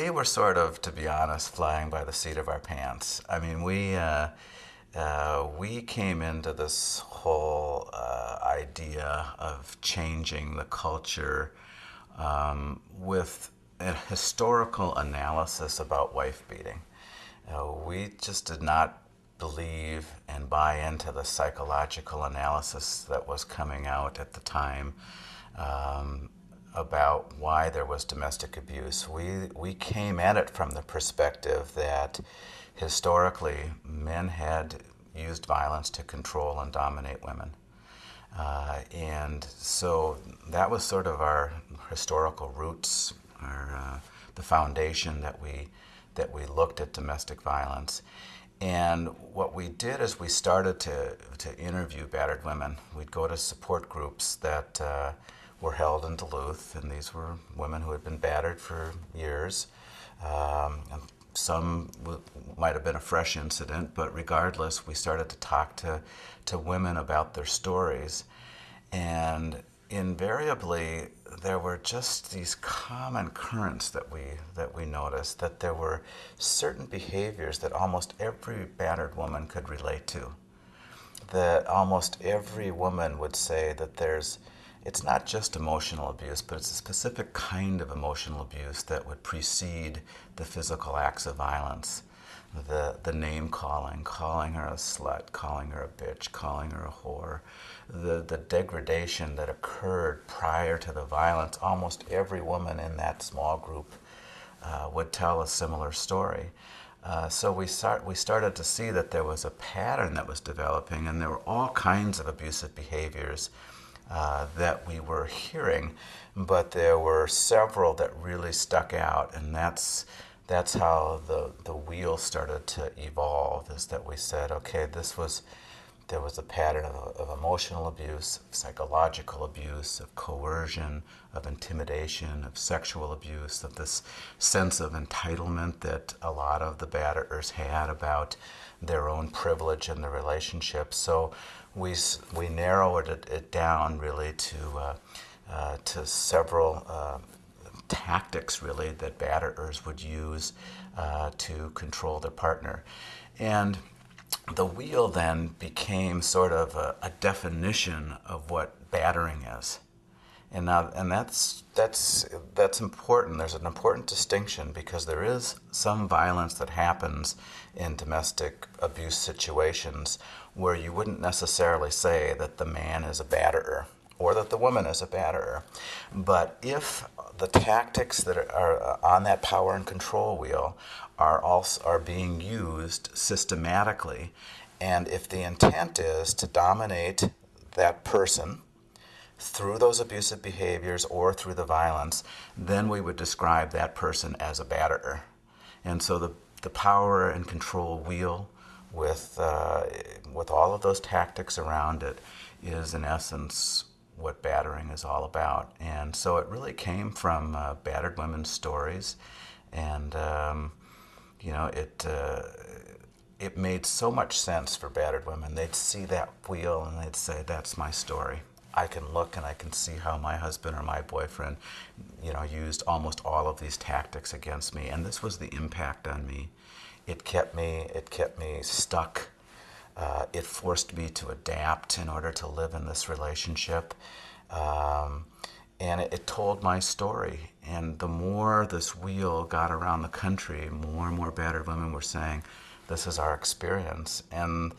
we were sort of, to be honest, flying by the seat of our pants. I mean, we came into this whole idea of changing the culture with a historical analysis about wife beating. We just did not believe and buy into the psychological analysis that was coming out at the time about why there was domestic abuse. We came at it from the perspective that historically men had used violence to control and dominate women. And so that was sort of our historical roots, the foundation that we looked at domestic violence. And what we did is we started to interview battered women. We'd go to support groups that were held in Duluth, and these were women who had been battered for years. And some might have been a fresh incident, but regardless, we started to talk to women about their stories. And invariably, there were just these common currents that we noticed, that there were certain behaviors that almost every battered woman could relate to. That almost every woman would say that it's not just emotional abuse, but it's a specific kind of emotional abuse that would precede the physical acts of violence. The name calling her a slut, calling her a bitch, calling her a whore, the degradation that occurred prior to the violence. Almost every woman in that small group would tell a similar story. So we started to see that there was a pattern that was developing, and there were all kinds of abusive behaviors that we were hearing, but there were several that really stuck out, and that's how the wheel started to evolve, is that we said, okay, there was a pattern of emotional abuse, of psychological abuse, of coercion, of intimidation, of sexual abuse, of this sense of entitlement that a lot of the batterers had about their own privilege in the relationship. So we narrowed it down really to several tactics really that batterers would use to control their partner. And the wheel then became sort of a definition of what battering is. And that's important. There's an important distinction, because there is some violence that happens in domestic abuse situations where you wouldn't necessarily say that the man is a batterer or that the woman is a batterer. But if the tactics that are on that power and control wheel are being used systematically, and if the intent is to dominate that person through those abusive behaviors or through the violence, then we would describe that person as a batterer. And so the power and control wheel with all of those tactics around it is in essence what battering is all about. And so it really came from battered women's stories, and it made so much sense for battered women. They'd see that wheel and they'd say, that's my story. I can look and I can see how my husband or my boyfriend, used almost all of these tactics against me, and this was the impact on me. It kept me stuck. It forced me to adapt in order to live in this relationship. And it told my story. And the more this wheel got around the country, more and more battered women were saying, this is our experience. And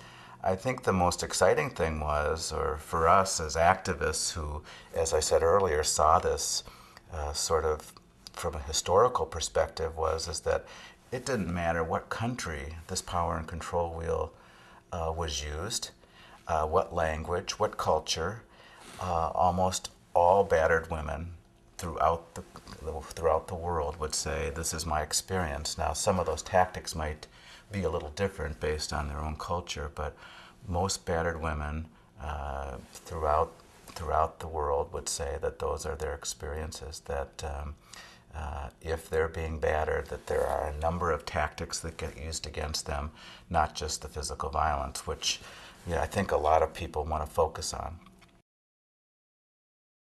I think the most exciting thing was, or for us as activists who, as I said earlier, saw this sort of from a historical perspective, is that it didn't matter what country this power and control wheel was used, what language, what culture. Almost all battered women throughout the world would say, this is my experience. Now, some of those tactics might be a little different based on their own culture, but most battered women throughout the world would say that those are their experiences, that if they're being battered, that there are a number of tactics that get used against them, not just the physical violence, which I think a lot of people want to focus on.